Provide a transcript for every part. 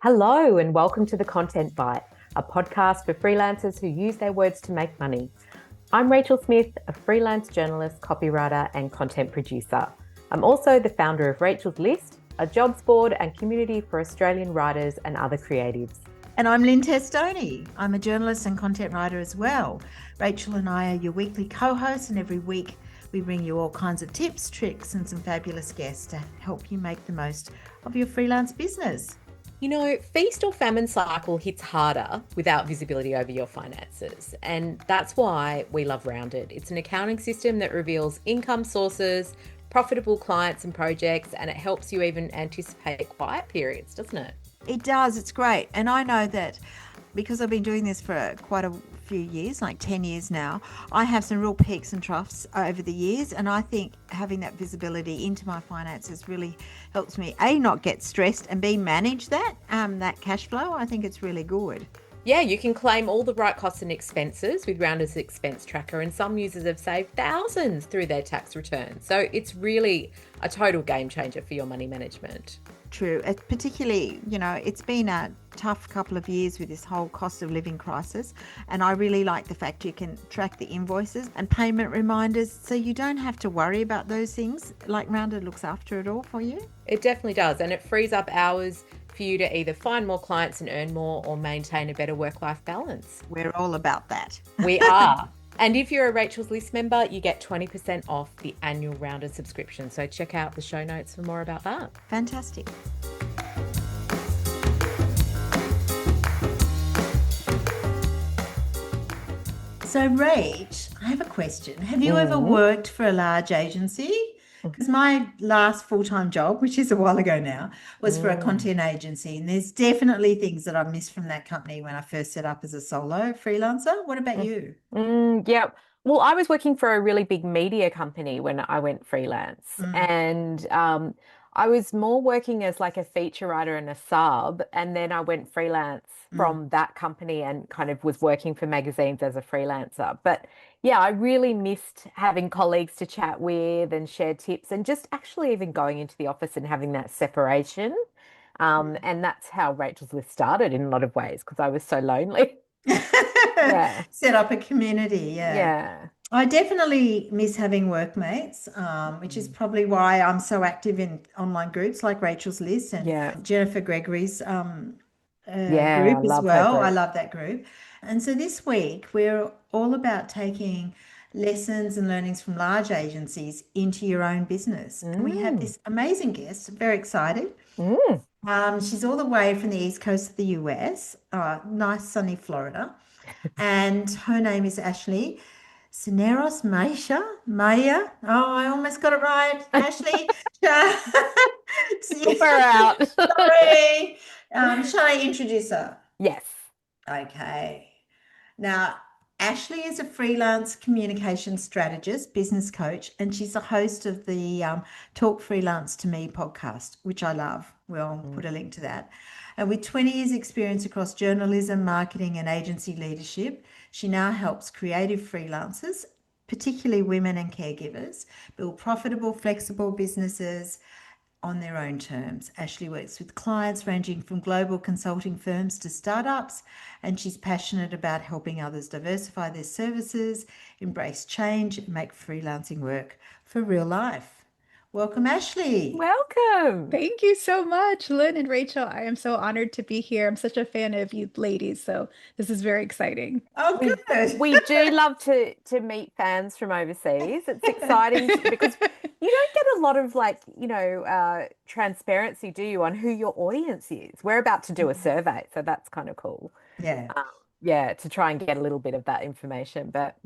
Hello, and welcome to the Content Bite, a podcast for freelancers who use their words to make money. I'm Rachel Smith, a freelance journalist, copywriter, and content producer. I'm also the founder of Rachel's List, a jobs board and community for Australian writers and other creatives. And I'm Lynne Testoni. I'm a journalist and content writer as well. Rachel and I are your weekly co-hosts, and every week we bring you all kinds of tips, tricks, and some fabulous guests to help you make the most of your freelance business. You know, feast or famine cycle hits harder without visibility over your finances. And that's why we love Rounded. It's an accounting system that reveals income sources, profitable clients and projects, and it helps you even anticipate quiet periods, doesn't it? It does. It's great. And I know that because I've been doing this for quite a few years, like 10 years now, I have some real peaks and troughs over the years. And I think having that visibility into my finances really helps me, A, not get stressed, and B, manage that cash flow. I think it's really good. Yeah, you can claim all the right costs and expenses with Rounders Expense Tracker, and some users have saved thousands through their tax returns. So it's really a total game changer for your money management. True. Particularly, it's been a tough couple of years with this whole cost of living crisis. And I really like the fact you can track the invoices and payment reminders so you don't have to worry about those things. Like Rounded looks after it all for you. It definitely does. And it frees up hours for you to either find more clients and earn more or maintain a better work-life balance. We're all about that. We are. And if you're a Rachel's List member, you get 20% off the annual Rounded subscription. So check out the show notes for more about that. Fantastic. So, Rach, I have a question. Have you ever worked for a large agency? Because my last full-time job, which is a while ago now, was for a content agency. And there's definitely things that I missed from that company when I first set up as a solo freelancer. What about you? Yeah. Well, I was working for a really big media company when I went freelance. And I was more working as like a feature writer and a sub. And then I went freelance from that company and kind of was working for magazines as a freelancer. But yeah, I really missed having colleagues to chat with and share tips and just actually even going into the office and having that separation. And that's how Rachel's List started in a lot of ways because I was so lonely. Yeah. Set up a community. Yeah. I definitely miss having workmates, which is probably why I'm so active in online groups like Rachel's List and Jennifer Gregory's group as well. I love that group. And so this week we're all about taking lessons and learnings from large agencies into your own business. And we have this amazing guest, very excited. She's all the way from the East Coast of the US, nice sunny Florida. And her name is Ashley Cisneros Mejia. Oh, I almost got it right. Ashley. Keep her out. Sorry. Shall I introduce her? Yes. Okay. Now, Ashley is a freelance communication strategist, business coach, and she's the host of the Talk Freelance to Me podcast, which I love. We'll put a link to that. And with 20 years experience across journalism, marketing, and agency leadership, she now helps creative freelancers, particularly women and caregivers, build profitable, flexible businesses on their own terms. Ashley works with clients ranging from global consulting firms to startups, and she's passionate about helping others diversify their services, embrace change, and make freelancing work for real life. Welcome, Ashley. Welcome. Thank you so much, Lynn and Rachel. I am so honored to be here. I'm such a fan of you ladies, so this is very exciting. Oh, good. We do love to meet fans from overseas. It's exciting because you don't get a lot of transparency, do you, on who your audience is? We're about to do a survey, so that's kind of cool. Yeah. To try and get a little bit of that information. But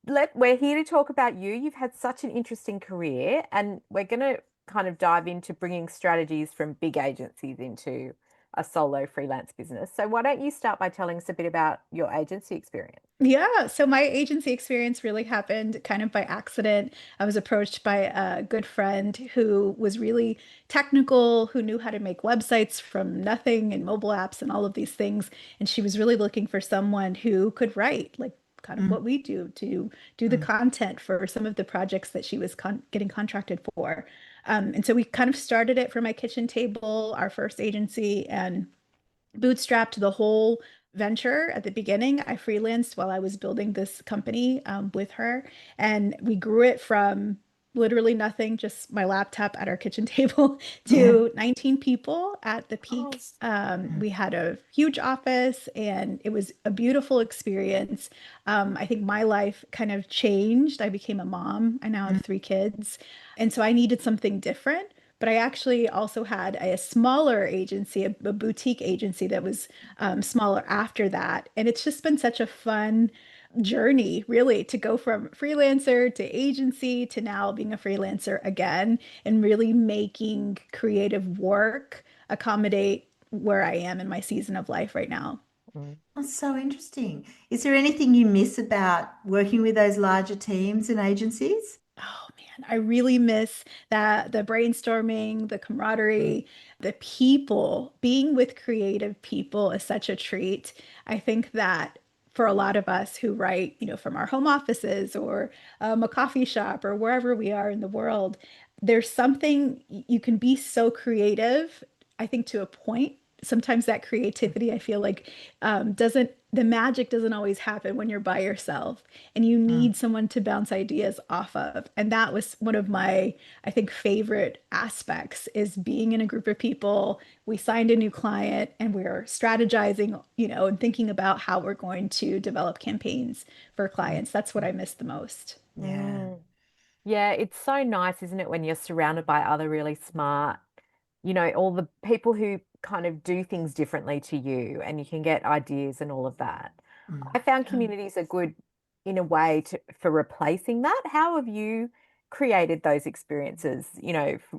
look, we're here to talk about you. You've had such an interesting career, and we're going to kind of dive into bringing strategies from big agencies into a solo freelance business. So why don't you start by telling us a bit about your agency experience? Yeah, so my agency experience really happened kind of by accident. I was approached by a good friend who was really technical, who knew how to make websites from nothing and mobile apps and all of these things. And she was really looking for someone who could write, like kind of what we do to do the content for some of the projects that she was getting contracted for. And so we kind of started it from my kitchen table, our first agency, and bootstrapped the whole venture at the beginning. I freelanced while I was building this company with her, and we grew it from literally nothing, just my laptop at our kitchen table, Yeah. to 19 people at the Oh, peak. We had a huge office, and it was a beautiful experience. I think my life kind of changed. I became a mom. I now have three kids, and so I needed something different. But I actually also had a smaller agency, a boutique agency that was smaller after that. And it's just been such a fun journey, really, to go from freelancer to agency to now being a freelancer again and really making creative work accommodate where I am in my season of life right now. mm. That's so interesting. Is there anything you miss about working with those larger teams and agencies? Oh man, I really miss that the brainstorming, the camaraderie, the people. Being with creative people is such a treat. I think that for a lot of us who write, from our home offices or a coffee shop or wherever we are in the world, there's something you can be so creative, I think to a point. Sometimes that creativity, I feel like, doesn't, the magic doesn't always happen when you're by yourself and you Mm. need someone to bounce ideas off of. And that was one of my, I think, favorite aspects is being in a group of people. We signed a new client and we're strategizing, and thinking about how we're going to develop campaigns for clients. That's what I miss the most. Yeah. Mm. Yeah, it's so nice, isn't it, when you're surrounded by other really smart, all the people who kind of do things differently to you and you can get ideas and all of that. Mm. I found Yeah. communities are good in a way for replacing that. How have you created those experiences,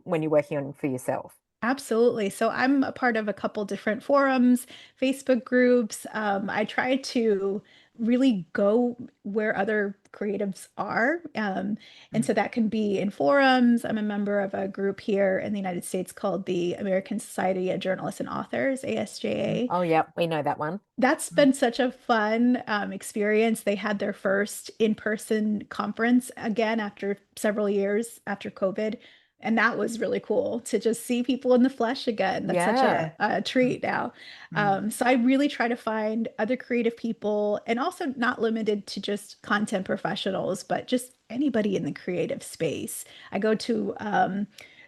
when you're working on for yourself? Absolutely. So I'm a part of a couple different forums, Facebook groups. I try to really go where other creatives are. And Mm. so that can be in forums. I'm a member of a group here in the United States called the American Society of Journalists and Authors, ASJA. Oh, yeah, we know that one. That's been such a fun experience. They had their first in-person conference again after several years after COVID. And that was really cool to just see people in the flesh again. That's such Yeah. a treat now. Mm. So I really try to find other creative people and also not limited to just content professionals, but just anybody in the creative space. I go to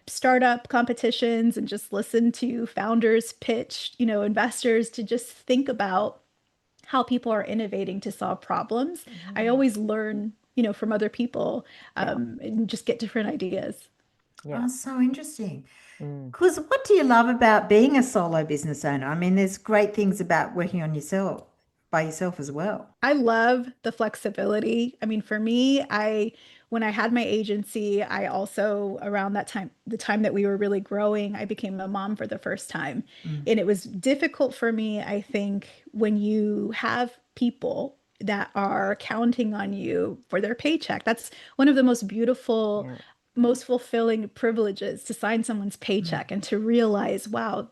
startup competitions and just listen to founders pitch, investors to just think about how people are innovating to solve problems. I Mm. always learn, from other people Yeah. and just get different ideas. Yeah. Oh, so interesting. Mm. Because what do you love about being a solo business owner? I mean, there's great things about working on yourself by yourself as well. I love the flexibility. I mean, for me, when I had my agency, I also around that time, the time that we were really growing, I became a mom for the first time. Mm. And it was difficult for me, I think, when you have people that are counting on you for their paycheck. That's one of the most beautiful, Yeah. most fulfilling privileges to sign someone's Mm. paycheck and to realize, wow,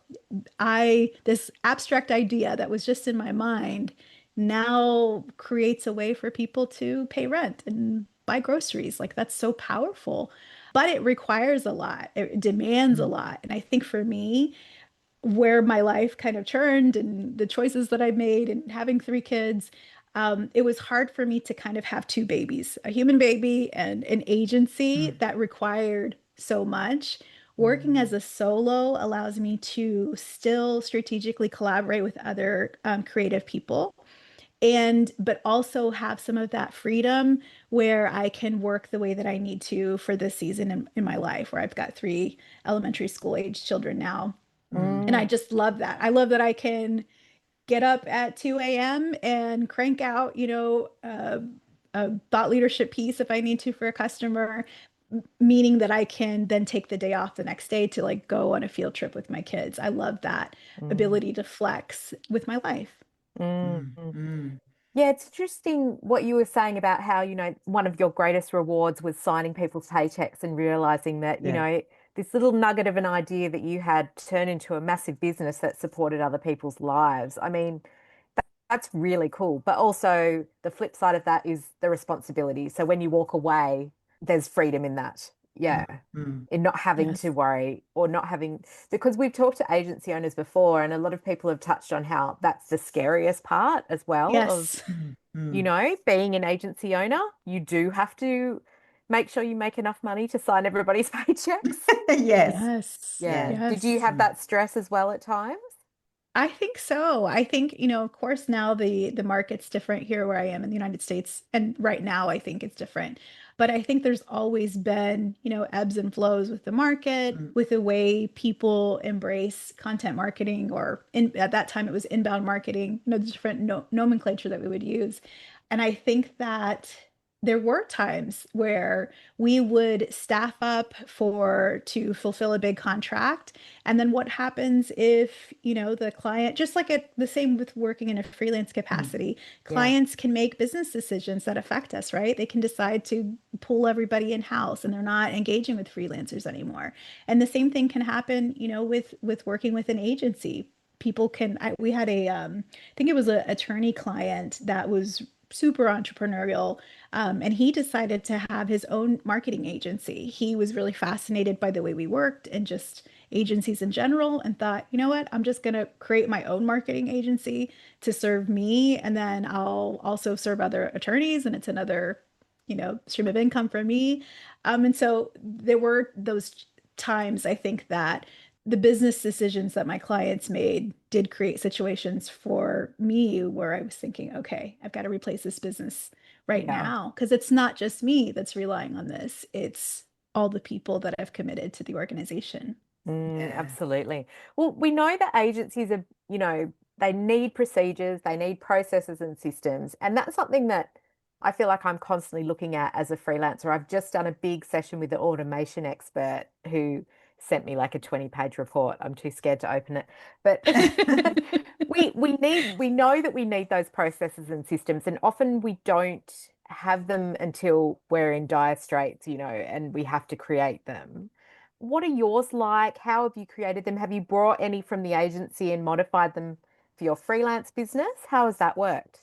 this abstract idea that was just in my mind now creates a way for people to pay rent and buy groceries. Like that's so powerful. But it requires a lot. It demands a Mm. lot. And I think for me, where my life kind of turned and the choices that I made and having three kids, it was hard for me to kind of have two babies, a human baby and an agency Mm. that required so much. Working as Mm. a solo allows me to still strategically collaborate with other creative people and but also have some of that freedom where I can work the way that I need to for this season in my life, where I've got three elementary school age children now. Mm. And I Mm. just love that. I love that I can get up at 2 a.m. and crank out, a thought leadership piece if I need to for a customer, meaning that I can then take the day off the next day to like go on a field trip with my kids. I love that Mm. ability to flex with my life. Mm. Mm. Mm. Mm. Yeah, it's interesting what you were saying about how, one of your greatest rewards was signing people's paychecks and realizing that, Yeah. this little nugget of an idea that you had turned into a massive business that supported other people's lives. I mean, that's really cool. But also the flip side of that is the responsibility. So when you walk away, there's freedom in that. Yeah. Mm. In not having to Yes. worry or not having, because we've talked to agency owners before, and a lot of people have touched on how that's the scariest part as well of, Yes. Mm. Mm. being an agency owner. You do have to make sure you make enough money to sign everybody's paychecks. Yes. Yes. Yeah. Yeah. Did you Yes. have Mm. that stress as well at times? I think so. I think, of course now the market's different here where I am in the United States, and right now I think it's different. But I think there's always been, ebbs and flows with the market, Mm. with the way people embrace content marketing, or at that time it was inbound marketing, the different nomenclature that we would use. And I think that there were times where we would staff up for to fulfill a big contract, and then what happens if, the client, just like the same with working in a freelance Mm. capacity, Yeah. clients can make business decisions that affect us, right? They can decide to pull everybody in-house and they're not engaging with freelancers anymore. And the same thing can happen, with working with an agency. People can, we had I think it was an attorney client that was super entrepreneurial, and he decided to have his own marketing agency. He was really fascinated by the way we worked and just agencies in general, and thought, you know what, I'm just going to create my own marketing agency to serve me. And then I'll also serve other attorneys, and it's another, stream of income for me. And so there were those times, I think, that the business decisions that my clients made did create situations for me where I was thinking, okay, I've got to replace this business right Yeah. now, because it's not just me that's relying on this. It's all the people that I've committed to the organization. Yeah. Absolutely. Well, we know that agencies are, they need procedures, they need processes and systems. And that's something that I feel like I'm constantly looking at as a freelancer. I've just done a big session with the automation expert who sent me like a 20-page report. I'm too scared to open it. But we know that we need those processes and systems, and often we don't have them until we're in dire straits, and we have to create them. What are yours like? How have you created them? Have you brought any from the agency and modified them for your freelance business? How has that worked?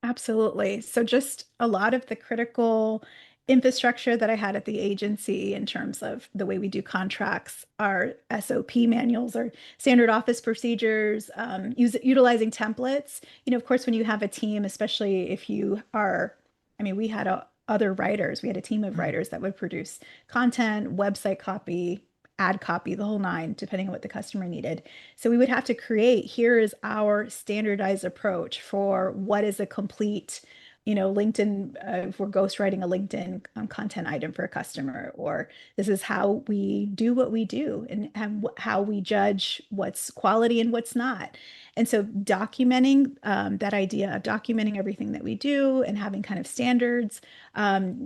Absolutely. So just a lot of the critical infrastructure that I had at the agency in terms of the way we do contracts, our SOP manuals, or standard office procedures, utilizing templates. Of course, when you have a team, especially if you are, I mean, we had other writers. We had a team of Mm. writers that would produce content, website copy, ad copy, the whole nine, depending on what the customer needed. So we would have to create, here is our standardized approach for what is a complete, LinkedIn, if we're ghostwriting a LinkedIn content item for a customer, or this is how we do what we do, and how we judge what's quality and what's not. And so documenting, that idea of documenting everything that we do and having kind of standards,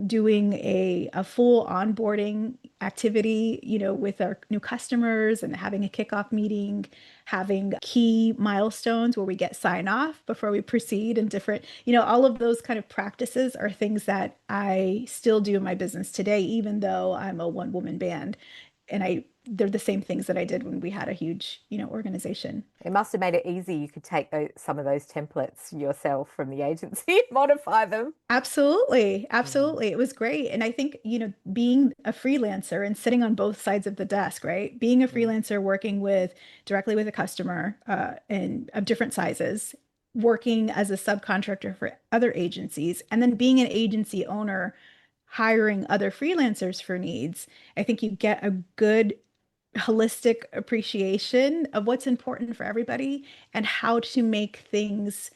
doing a full onboarding activity, with our new customers, and having a kickoff meeting, having key milestones where we get sign off before we proceed, and different, all of those kind of practices are things that I still do in my business today, even though I'm a one woman band. And they're the same things that I did when we had a huge, organization. It must have made it easy. You could take some of those templates yourself from the agency, modify them. Absolutely. Mm. Absolutely. It was great. And I think, being a freelancer and sitting on both sides of the desk, right? Being a Mm. freelancer, working directly with a customer, and of different sizes, working as a subcontractor for other agencies, and then being an agency owner, hiring other freelancers for needs. I think you get a good holistic appreciation of what's important for everybody, and how to make things,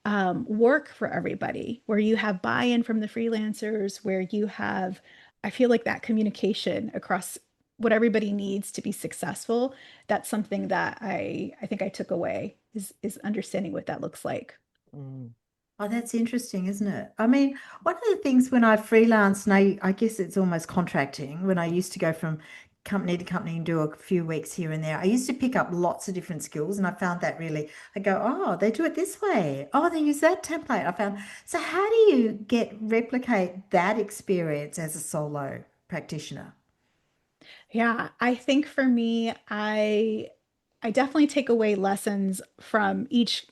work for everybody, where you have buy-in from the freelancers, where you have, I feel like, that communication across what everybody needs to be successful. That's something that I think I took away, is understanding what that looks like. Mm. Oh, that's interesting, isn't it? I mean, one of the things when I freelanced, and I guess it's almost contracting, when I used to go from company to company and do a few weeks here and there, I used to pick up lots of different skills. And I found that really, I go, oh, they do it this way. Oh, they use that template. I found. So how do you replicate that experience as a solo practitioner? Yeah, I think for me, I definitely take away lessons from each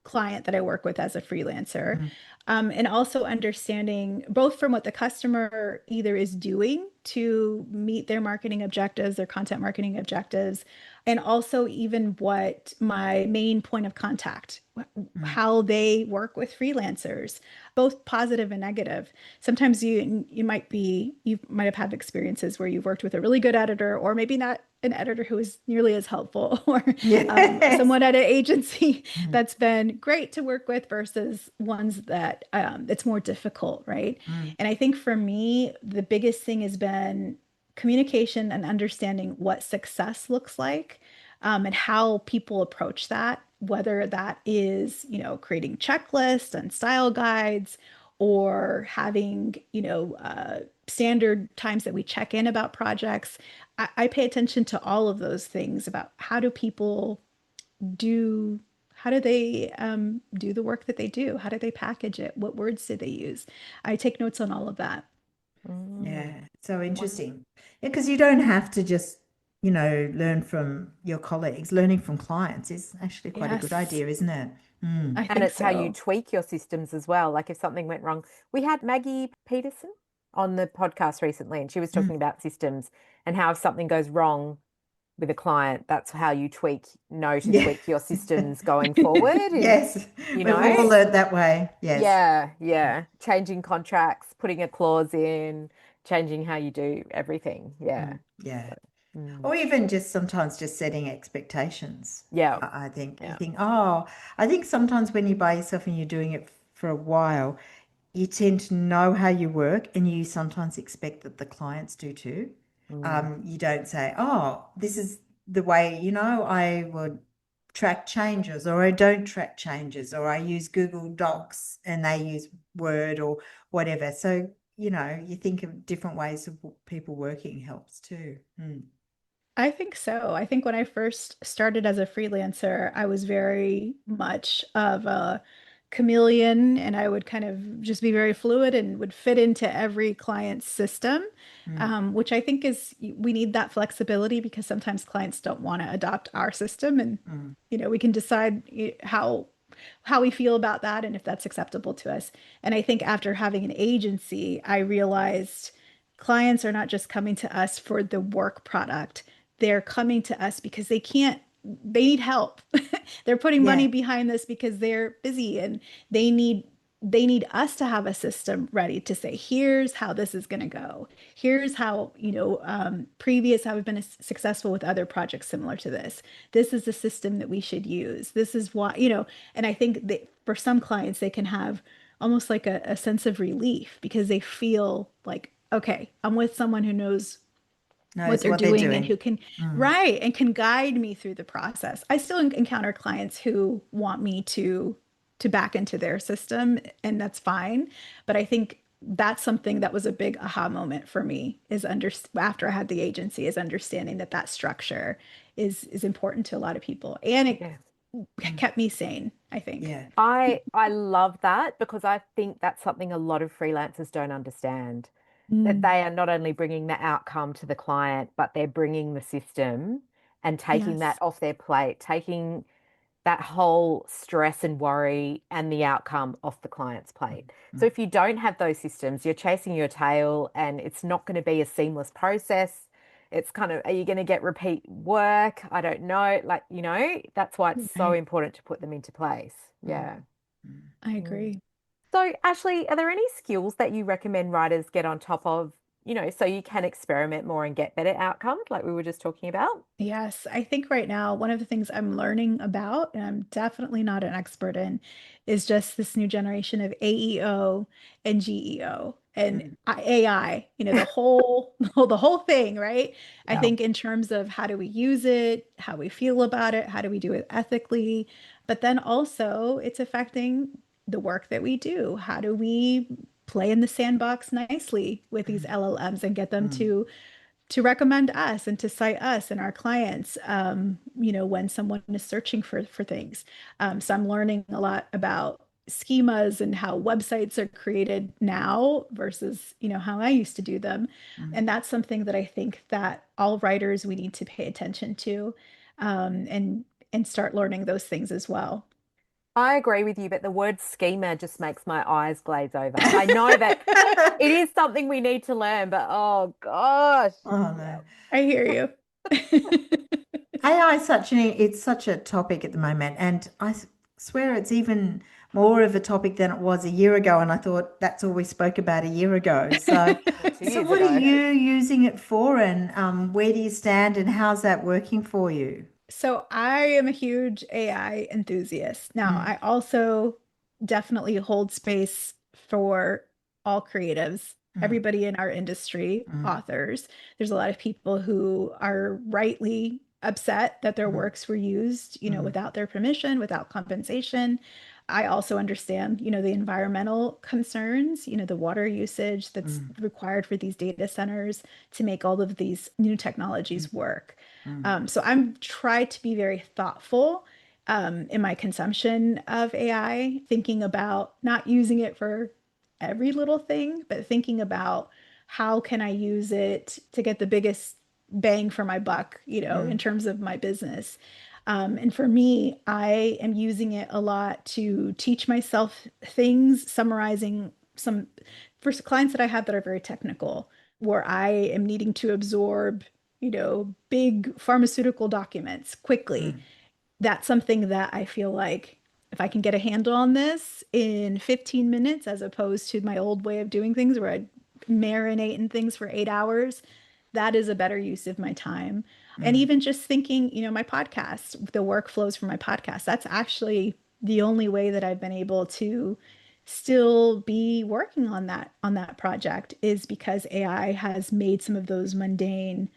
client that I work with as a freelancer. Mm. And also understanding both from what the customer either is doing to meet their marketing objectives, their content marketing objectives, and also even what my main point of contact, Mm. how they work with freelancers, both positive and negative. Sometimes you might have had experiences where you've worked with a really good editor, or maybe not an editor who is nearly as helpful, or Yes. someone at an agency Mm. that's been great to work with versus ones that it's more difficult, right? Mm. And I think for me, the biggest thing has been communication and understanding what success looks like, and how people approach that, whether that is, creating checklists and style guides, or having, standard times that we check in about projects. I pay attention to all of those things about how do people do, how do they do the work that they do? How do they package it? What words do they use? I take notes on all of that. Yeah, Mm. so Wonderful. interesting. Yeah, because you don't have to just, learn from your colleagues. Learning from clients is actually quite a good Yes, idea, isn't it? Mm. I And think it's how you so. tweak your systems as well. Like if something went wrong, we had Maggie Peterson on the podcast recently, and she was Mm. talking about systems and how if something goes wrong with a client, that's how you know to Yeah. tweak your systems going forward is, Yes, you we've all know, learned that way. Yes. yeah, yeah. Changing contracts, putting a clause in, changing how you do everything. Yeah. Mm. Yeah. So, mm, Or even just sometimes just setting expectations. yeah. I think you Yeah. think, oh, I think sometimes when you're by yourself and you're doing it for a while, you tend to know how you work and you sometimes expect that the clients do too. Mm, You don't say, oh, this is the way, I would track changes, or I don't track changes, or I use Google Docs and they use Word or whatever. So, you think of different ways of people working helps too. Mm. I think so. I think when I first started as a freelancer, I was very much of a chameleon, and I would kind of just be very fluid and would fit into every client's system, Mm. which I think is, we need that flexibility because sometimes clients don't want to adopt our system, and Mm. we can decide how we feel about that and if that's acceptable to us. And I think after having an agency, I realized clients are not just coming to us for the work product. They're coming to us because they need help. They're putting money Yeah. behind this because they're busy, and they need they need us to have a system ready to say, here's how this is going to go. Here's how, previous, how we've been successful with other projects similar to this. This is the system that we should use. This is why, and I think that for some clients, they can have almost like a sense of relief because they feel like, okay, I'm with someone who knows what Knows they're what they're doing and doing. who can, Mm. right, and can guide me through the process. I still encounter clients who want me to back into their system, and that's fine. But I think that's something that was a big aha moment for me, is after I had the agency, is understanding that that structure is important to a lot of people, and it yeah. Mm. kept me sane, I think. Yeah. I love that because I think that's something a lot of freelancers don't understand. That Mm, they are not only bringing the outcome to the client, but they're bringing the system and taking that yes. off their plate, taking that whole stress and worry and the outcome off the client's plate. So Mm. if you don't have those systems, you're chasing your tail and it's not going to be a seamless process. It's kind of, are you going to get repeat work? I don't know. Like, that's why it's so Right. important to put them into place. Mm. Yeah. Mm. I Mm. agree. So, Ashley, are there any skills that you recommend writers get on top of, so you can experiment more and get better outcomes, like we were just talking about? Yes, I think right now one of the things I'm learning about, and I'm definitely not an expert in, is just this new generation of AEO and GEO and Mm. AI, the whole thing, right? I Yeah. think in terms of how do we use it, how we feel about it, how do we do it ethically, but then also it's affecting the work that we do. How do we play in the sandbox nicely with these Mm. LLMs and get them Mm. to recommend us and to cite us and our clients, when someone is searching for things. So I'm learning a lot about schemas and how websites are created now versus, how I used to do them. Mm. And that's something that I think that all writers, we need to pay attention to, and start learning those things as well. I agree with you, but the word schema just makes my eyes glaze over. I know that it is something we need to learn, but oh gosh. Oh Yeah. no. I hear you. AI is such a topic at the moment, and swear it's even more of a topic than it was a year ago. And I thought that's all we spoke about a year ago. So, Or two so years what are ago. you using it for, and where do you stand, and how's that working for you? So I am a huge AI enthusiast. Now, Mm, I also definitely hold space for all creatives, mm, everybody in our industry, mm, authors. There's a lot of people who are rightly upset that their mm, works were used, mm, without their permission, without compensation. I also understand, the environmental concerns, the water usage that's mm, required for these data centers to make all of these new mm, technologies work. mm, So I'm try to be very thoughtful in my consumption of AI, thinking about not using it for every little thing, but thinking about how can I use it to get the biggest bang for my buck, in mm, terms of my business. And for me, I am using it a lot to teach myself things, summarizing some for clients that I have that are very technical, where I am needing to absorb big pharmaceutical documents quickly. mm, That's something that I feel like if I can get a handle on this in 15 minutes, as opposed to my old way of doing things where I'd marinate in things for 8 hours, that is a better use of my time. And mm, even just thinking, my podcast, the workflows for my podcast, that's actually the only way that I've been able to still be working on that project is because AI has made some of those mundane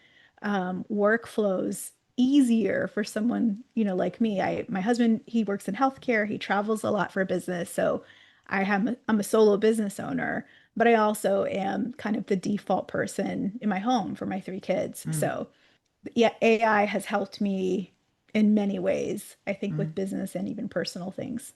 workflows easier for someone, like me. My husband, he works in healthcare, he travels a lot for business. So I'm a solo business owner, but I also am kind of the default person in my home for my three kids. mm, So yeah, AI has helped me in many ways, I think with mm. business and even personal things.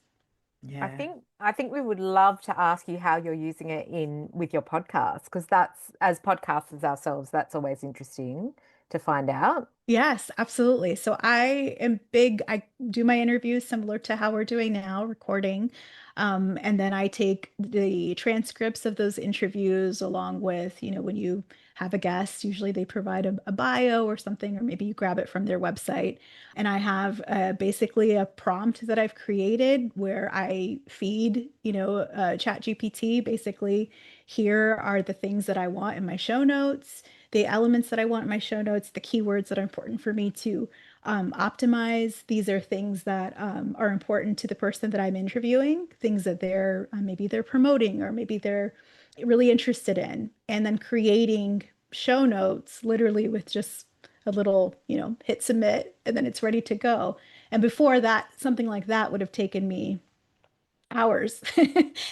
Yeah. I think we would love to ask you how you're using it in with your podcast, because that's as podcasters ourselves, that's always interesting to find out. Yes, absolutely. So I am big, I do my interviews similar to how we're doing now, recording. And then I take the transcripts of those interviews along with, when you have a guest, usually they provide a bio or something, or maybe you grab it from their website. And I have basically a prompt that I've created where I feed, ChatGPT, basically, here are the things that I want in my show notes, the elements that I want in my show notes, the keywords that are important for me to optimize. These are things that are important to the person that I'm interviewing, things that maybe they're promoting or maybe they're really interested in, and then creating show notes literally with just a little, hit submit, and then it's ready to go. And before that, something like that would have taken me hours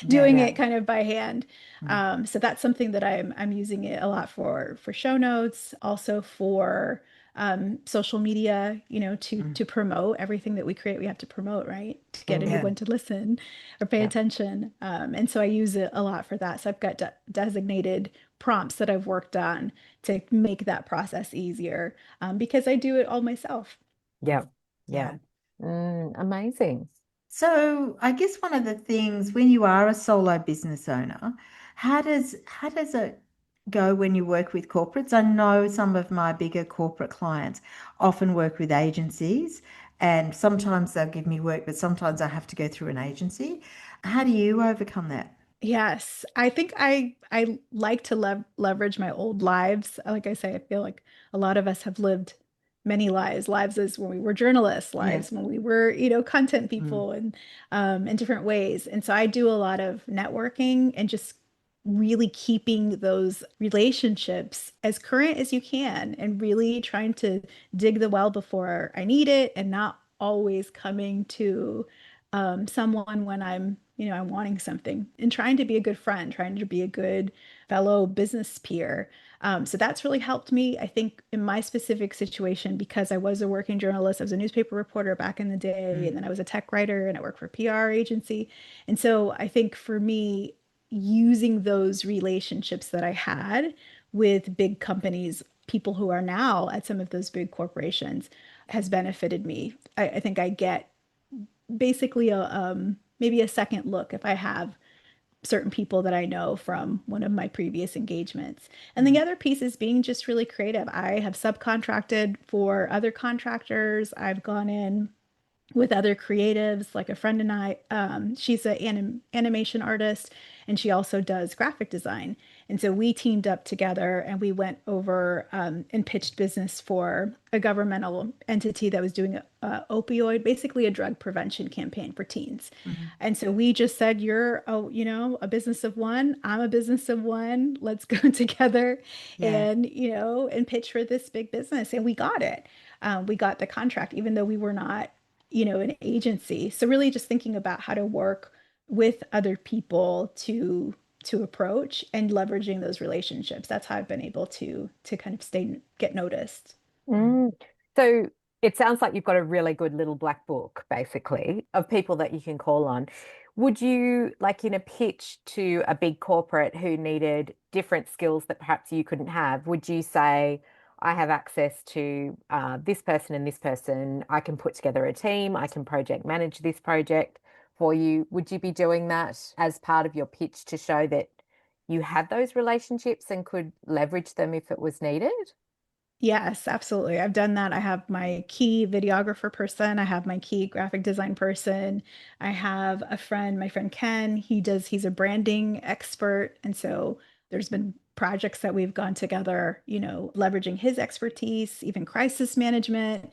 Yeah. doing Yeah. it kind of by hand. Mm, So that's something that I'm using it a lot for show notes, also for social media, mm, to promote everything that we create. We have to promote, right? To get Mm, yeah. anyone to listen or pay yeah. attention. And so I use it a lot for that. So I've got designated prompts that I've worked on to make that process easier because I do it all myself. Yeah. Yeah. Yeah. Amazing. So I guess one of the things when you are a solo business owner, how does it go when you work with corporates? I know some of my bigger corporate clients often work with agencies, and sometimes they'll give me work, but sometimes I have to go through an agency. How do you overcome that? Yes, I think I like to leverage my old lives. Like I say, I feel like a lot of us have lived many lives. Lives as when we were journalists, Yeah. lives when we were, content Mm, people and in different ways. And so I do a lot of networking and just really keeping those relationships as current as you can and really trying to dig the well before I need it and not always coming to someone when I'm wanting something and trying to be a good friend, trying to be a good fellow business peer. So that's really helped me, I think, in my specific situation because I was a working journalist. I was a newspaper reporter back in the day, and mm, then I was a tech writer and I worked for a PR agency. And so I think for me, using those relationships that I had with big companies, people who are now at some of those big corporations, has benefited me. I think I get basically a maybe a second look if I have certain people that I know from one of my previous engagements. And the Mm. other piece is being just really creative. I have subcontracted for other contractors. I've gone in with other creatives, like a friend and I. She's an animation artist, and she also does graphic design. And so we teamed up together and we went over and pitched business for a governmental entity that was doing a opioid, basically a drug prevention campaign for teens. Mm. And so we just said, "You're a business of one. I'm a business of one. Let's go together Yeah. and and pitch for this big business." And we got it. We got the contract, even though we were not an agency. So really just thinking about how to work with other people to approach and leveraging those relationships. That's how I've been able to kind of get noticed. Mm. Mm. So it sounds like you've got a really good little black book, basically, of people that you can call on. Would you, like in a pitch to a big corporate who needed different skills that perhaps you couldn't have, would you say, I have access to this person and this person. I can put together a team. I can project manage this project for you. Would you be doing that as part of your pitch to show that you had those relationships and could leverage them if it was needed? Yes, absolutely. I've done that. I have my key videographer person. I have my key graphic design person. I have a friend, my friend Ken. He's a branding expert. And so there's been projects that we've gone together, leveraging his expertise, even crisis management,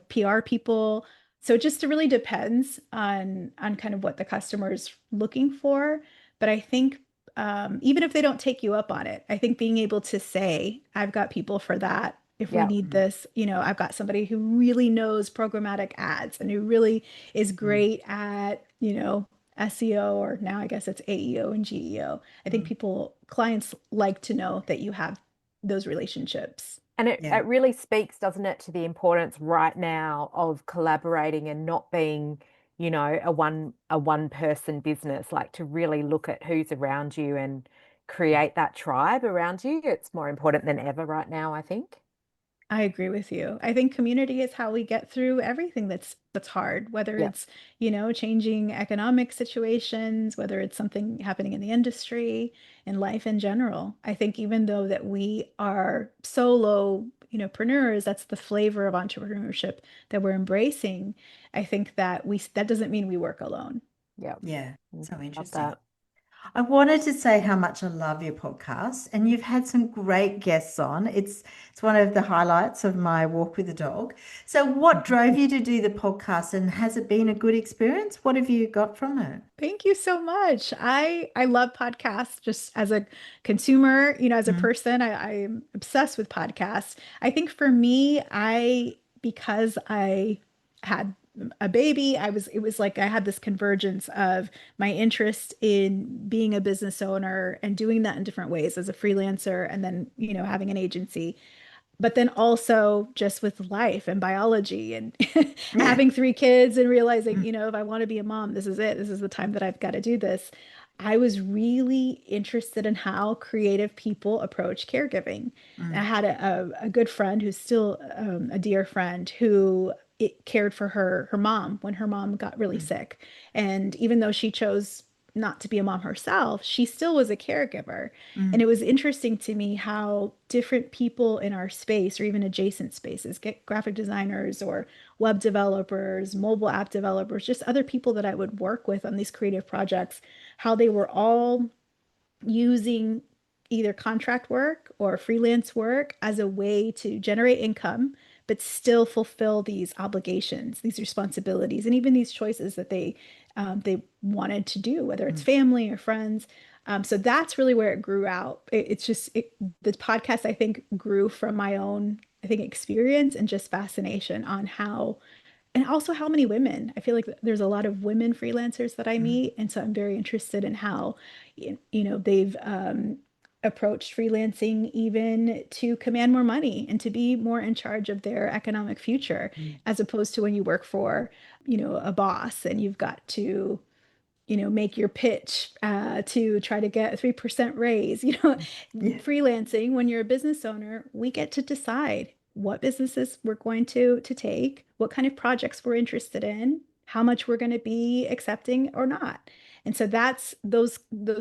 PR people. So it just really depends on kind of what the customer's looking for. But I think even if they don't take you up on it, I think being able to say, I've got people for that. If we Yeah. need Mm. this, I've got somebody who really knows programmatic ads and who really is Mm. great at, SEO, or now I guess it's AEO and GEO. I think Mm. clients like to know that you have those relationships. And it, Yeah. it really speaks, doesn't it, to the importance right now of collaborating and not being, a one person business, like to really look at who's around you and create that tribe around you. It's more important than ever right now, I think. I agree with you. I think community is how we get through everything that's hard, whether Yeah. it's, changing economic situations, whether it's something happening in the industry, in life in general. I think even though that we are solo, preneurs, that's the flavor of entrepreneurship that we're embracing. I think that doesn't mean we work alone. Yeah. Yeah. Mm, So love interesting. that. I wanted to say how much I love your podcast, and you've had some great guests on. It's one of the highlights of my walk with the dog. So, what drove you to do the podcast, and has it been a good experience? What have you got from it? Thank you so much. I love podcasts just as a consumer, as a Mm. person, I'm obsessed with podcasts. I think for me, because I had a baby, it was like I had this convergence of my interest in being a business owner and doing that in different ways as a freelancer and then, having an agency, but then also just with life and biology and Yeah. having three kids and realizing, Mm. if I want to be a mom, this is it. This is the time that I've got to do this. I was really interested in how creative people approach caregiving. I Mm. had a good friend who's still a dear friend who cared for her mom when her mom got really Mm. sick. And even though she chose not to be a mom herself, she still was a caregiver. And Mm. it was interesting to me how different people in our space or even adjacent spaces, get graphic designers or web developers, mobile app developers, just other people that I would work with on these creative projects, how they were all using either contract work or freelance work as a way to generate income, but still fulfill these obligations, these responsibilities, and even these choices that they wanted to do, whether it's Mm. family or friends. So that's really where it grew out. The podcast I think grew from my own I think experience and just fascination on how and also how many women. I feel like there's a lot of women freelancers that I Mm. meet, and so I'm very interested in how, they've approached freelancing even to command more money and to be more in charge of their economic future, Mm. as opposed to when you work for, a boss and you've got to, make your pitch to try to get a 3% raise. Yeah. Freelancing, when you're a business owner, we get to decide what businesses we're going to take, what kind of projects we're interested in, how much we're going to be accepting or not. And so that's those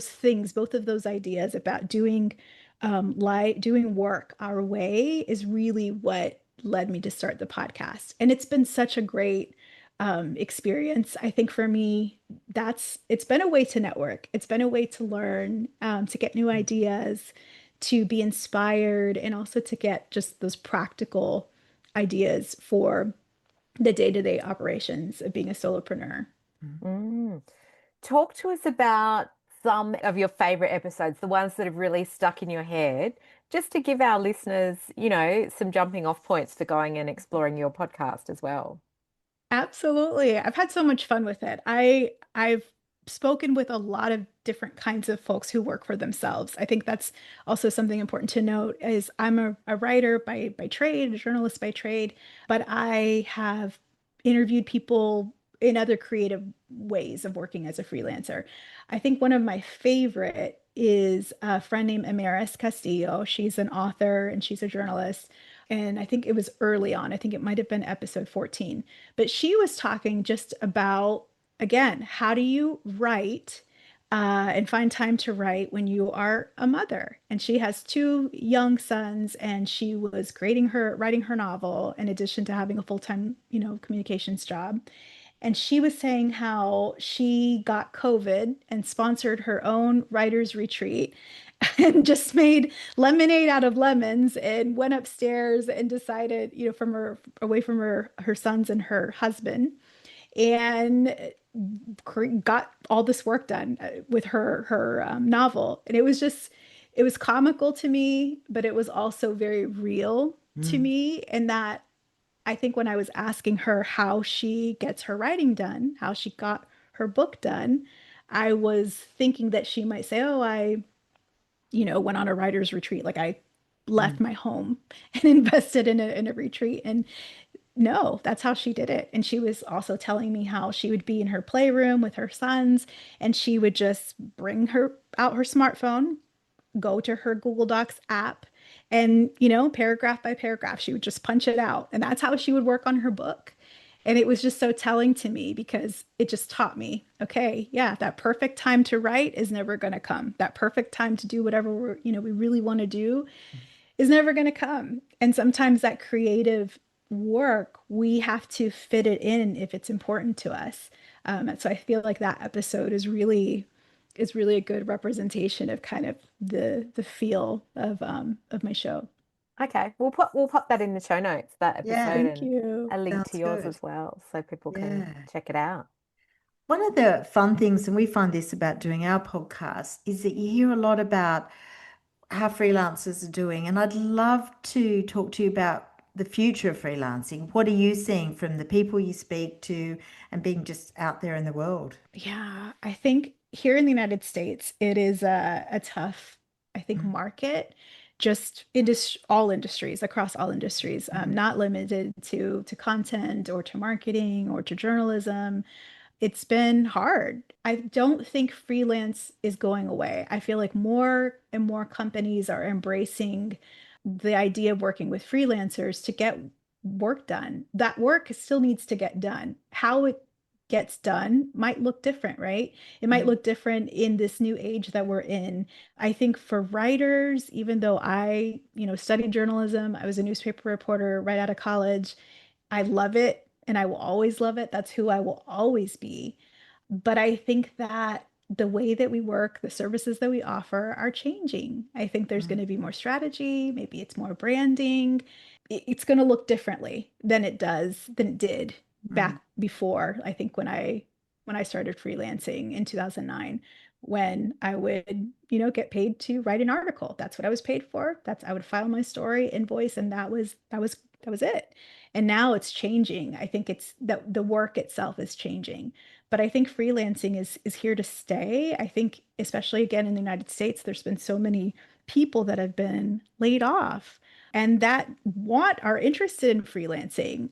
things, both of those ideas about doing doing work our way is really what led me to start the podcast. And it's been such a great experience. I think for me, it's been a way to network. It's been a way to learn, to get new ideas, to be inspired, and also to get just those practical ideas for the day-to-day operations of being a solopreneur. Mm. Talk to us about some of your favorite episodes, the ones that have really stuck in your head, just to give our listeners, some jumping off points for going and exploring your podcast as well. Absolutely. I've had so much fun with it. I've spoken with a lot of different kinds of folks who work for themselves. I think that's also something important to note is I'm a writer by trade, a journalist by trade, but I have interviewed people in other creative ways of working as a freelancer. I think one of my favorite is a friend named Amaris Castillo. She's an author and she's a journalist. And I think it was early on. I think it might have been episode 14. But she was talking just about, again, how do you write and find time to write when you are a mother? And she has two young sons, and she was writing her novel in addition to having a full-time, communications job. And she was saying how she got COVID and sponsored her own writer's retreat and just made lemonade out of lemons and went upstairs and decided, from her away from her sons and her husband, and got all this work done with her novel. And it was comical to me, but it was also very real to me. And that I think when I was asking her how she gets her writing done, how she got her book done, I was thinking that she might say, "Oh, I went on a writer's retreat. Like I left my home and invested in a retreat." And no, that's how she did it. And she was also telling me how she would be in her playroom with her sons, and she would just bring out her smartphone, go to her Google Docs app, and, paragraph by paragraph, she would just punch it out. And that's how she would work on her book. And it was just so telling to me because it just taught me, okay, yeah, that perfect time to write is never going to come. That perfect time to do whatever we really want to do is never going to come. And sometimes that creative work, we have to fit it in if it's important to us. And so I feel like that episode is really a good representation of kind of the feel of my show. Okay, we'll pop that in the show notes, that episode, Thank and you. a link to Sounds yours good. as well, so people can Yeah. check it out. One of the fun things, and we find this about doing our podcast, is that you hear a lot about how freelancers are doing. And I'd love to talk to you about the future of freelancing. What are you seeing from the people you speak to and being just out there in the world? Yeah, I think here in the United States, it is a tough, I think, Mm, market, just all industries, across all industries, mm, not limited to content or to marketing or to journalism. It's been hard. I don't think freelance is going away. I feel like more and more companies are embracing the idea of working with freelancers to get work done. That work still needs to get done. How it gets done might look different, right? It might mm, look different in this new age that we're in. I think for writers, even though I, studied journalism, I was a newspaper reporter right out of college. I love it and I will always love it. That's who I will always be. But I think that the way that we work, the services that we offer are changing. I think there's going mm, to be more strategy, maybe it's more branding. It's going to look differently than it did mm, back before. I think when I started freelancing in 2009, when I would, get paid to write an article. That's what I was paid for. I would file my story, invoice, and that was it. And now it's changing. I think it's that the work itself is changing. But I think freelancing is here to stay. I think, especially again in the United States, there's been so many people that have been laid off and that are interested in freelancing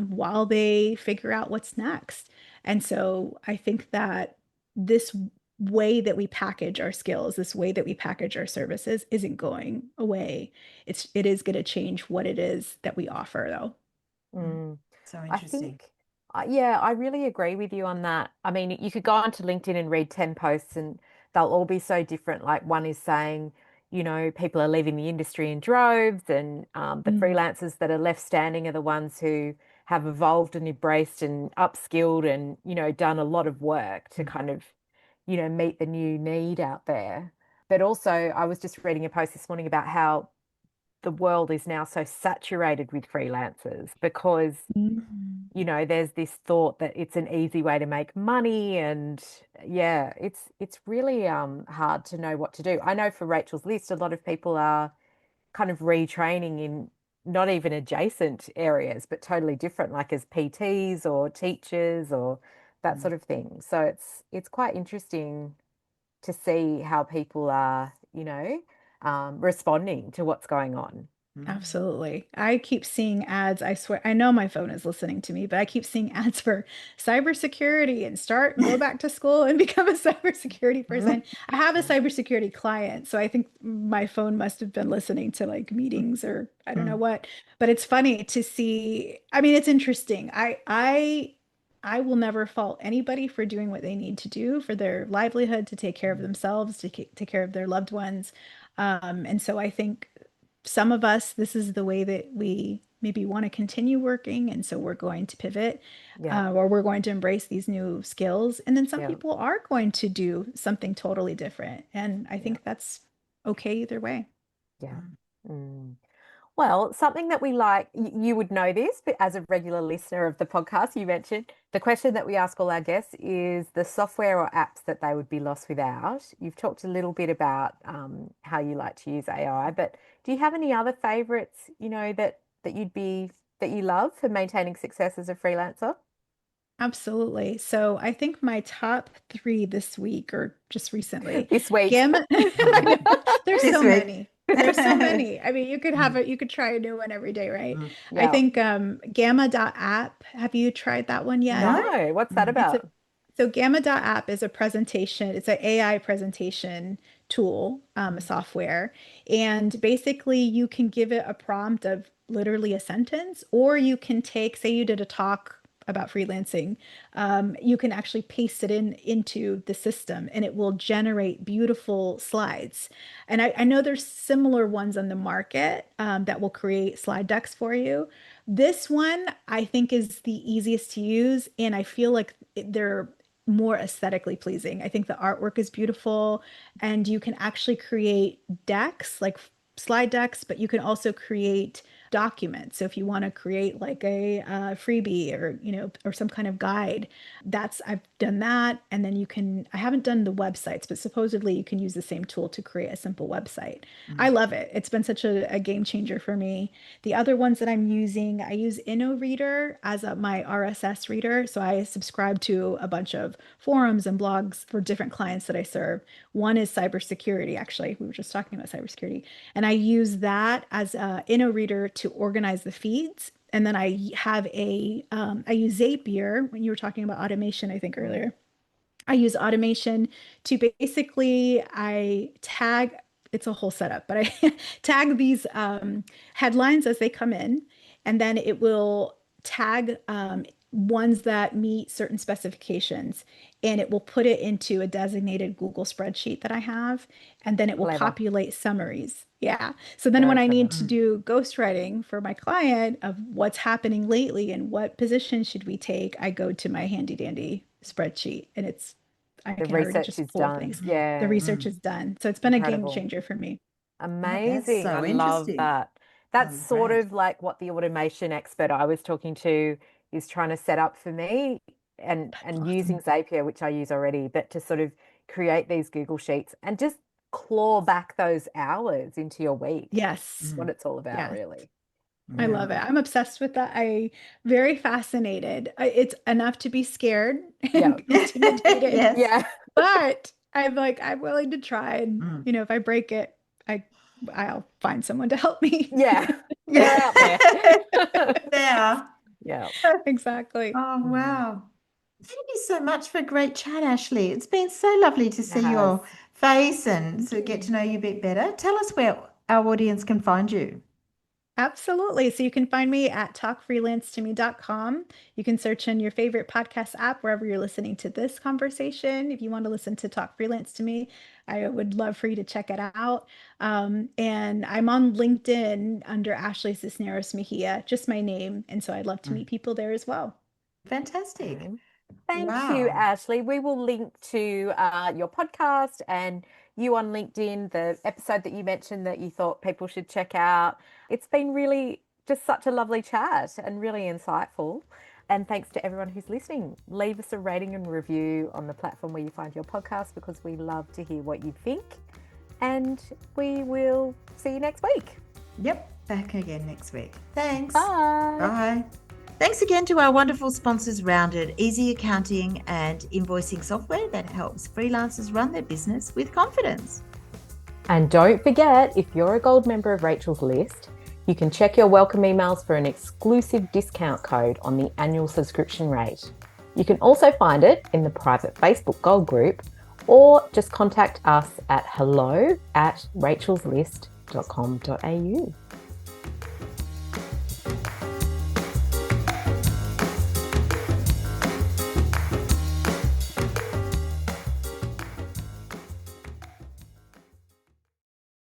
while they figure out what's next. And so I think that this way that we package our skills, this way that we package our services isn't going away. It is going to change what it is that we offer, though. mm. Mm. So I interesting. think Yeah, I really agree with you on that. I mean, you could go onto LinkedIn and read 10 posts and they'll all be so different. Like one is saying, people are leaving the industry in droves, and the Mm, freelancers that are left standing are the ones who have evolved and embraced and upskilled and, done a lot of work to mm, kind of, meet the new need out there. But also, I was just reading a post this morning about how the world is now so saturated with freelancers because Mm. there's this thought that it's an easy way to make money, and yeah, it's really hard to know what to do. I know for Rachel's List, a lot of people are kind of retraining in not even adjacent areas, but totally different, like as PTs or teachers or that mm, sort of thing. So it's quite interesting to see how people are, responding to what's going on. mm, Absolutely. I keep seeing ads. I swear, I know my phone is listening to me, but I keep seeing ads for cybersecurity and go back to school and become a cybersecurity person. I have a cybersecurity client, so I think my phone must have been listening to like meetings or I don't know mm, what. But it's funny to see. I mean, it's interesting. I will never fault anybody for doing what they need to do for their livelihood, to take care of mm, themselves, to take care of their loved ones. And so I think some of us, this is the way that we maybe want to continue working. And so we're going to pivot, Yeah, or we're going to embrace these new skills. And then some yeah, people are going to do something totally different. And I yeah, think that's okay either way. yeah. mm. Mm. Well, something that we like, you would know this, but as a regular listener of the podcast, you mentioned the question that we ask all our guests is the software or apps that they would be lost without. You've talked a little bit about how you like to use AI, but do you have any other favorites, that you love for maintaining success as a freelancer? Absolutely. So I think my top three this week or just recently, This week. Gamma. I know there's This so week. many. There's so many. I mean, you could have Mm, it, you could try a new one every day, right? mm. I Yeah. think Gamma.app. Have you tried that one yet? No? No, what's that Mm, It's a about? so Gamma.app is a presentation, it's an AI presentation tool, a mm, software. And basically you can give it a prompt of literally a sentence, or you can take, say you did a talk about freelancing, you can actually paste it into the system and it will generate beautiful slides. And I know there's similar ones on the market that will create slide decks for you. This one I think is the easiest to use, and I feel like they're more aesthetically pleasing. I think the artwork is beautiful, and you can actually create decks, like slide decks, but you can also create documents. So if you want to create like a freebie or or some kind of guide, that's I've done that. And then you can I haven't done the websites, but supposedly you can use the same tool to create a simple website. I mm, love it. It's been such a game changer for me. The other ones that I'm using, I use InnoReader as my RSS reader. So I subscribe to a bunch of forums and blogs for different clients that I serve. One is cybersecurity, actually. We were just talking about cybersecurity. And I use that as a InnoReader to organize the feeds. And then I use Zapier when you were talking about automation, I think Mm. earlier. I use automation to basically I tag it's a whole setup, but I tag these headlines as they come in, and then it will tag ones that meet certain specifications, and it will put it into a designated Google spreadsheet that I have, and then it will Clever. populate summaries. Yeah. So then when Very I need clever. to mm. do ghostwriting for my client of what's happening lately and what position should we take, I go to my handy dandy spreadsheet, and I The can already research just is pull done. things. Mm, The Yeah, research mm. is done. So it's been a game incredible. changer for me. Oh, that's Amazing. I so love interesting. that. Oh, That's sort great. of like what the automation expert I was talking to is trying to set up for me, That's and using awesome. Zapier, which I use already, but to sort of create these Google Sheets and just claw back those hours into your week. That's Yes. what Mm, it's all about, Yes. really. I mm. love it. Mm. I'm obsessed with that. I very fascinated. It's enough to be scared Yeah. and intimidated, Yes. Yeah. but I'm willing to try. And Mm. if I break it, I I'll find someone to help me. Yeah. Yeah. They're out there. There. Yeah. Exactly. Oh, Mm. wow. Thank you so much for a great chat, Ashley. It's been so lovely to It see has. your face and Thank to get you. to know you a bit better. Tell us where our audience can find you. Absolutely. So you can find me at talkfreelancetome.com. You can search in your favorite podcast app wherever you're listening to this conversation. If you want to listen to Talk Freelance to Me, I would love for you to check it out. And I'm on LinkedIn under Ashley Cisneros Mejia, just my name. And so I'd love to meet people there as well. Fantastic. Thank you, Ashley. We will link to your podcast and you on LinkedIn, the episode that you mentioned that you thought people should check out. It's been really just such a lovely chat and really insightful. And thanks to everyone who's listening. Leave us a rating and review on the platform where you find your podcast because we love to hear what you think. And we will see you next week. Yep, back again next week. Thanks. Bye. Bye. Thanks again to our wonderful sponsors, Rounded, easy accounting and invoicing software that helps freelancers run their business with confidence. And don't forget, if you're a gold member of Rachel's List, you can check your welcome emails for an exclusive discount code on the annual subscription rate. You can also find it in the private Facebook Gold group or just contact us at hello@rachelslist.com.au.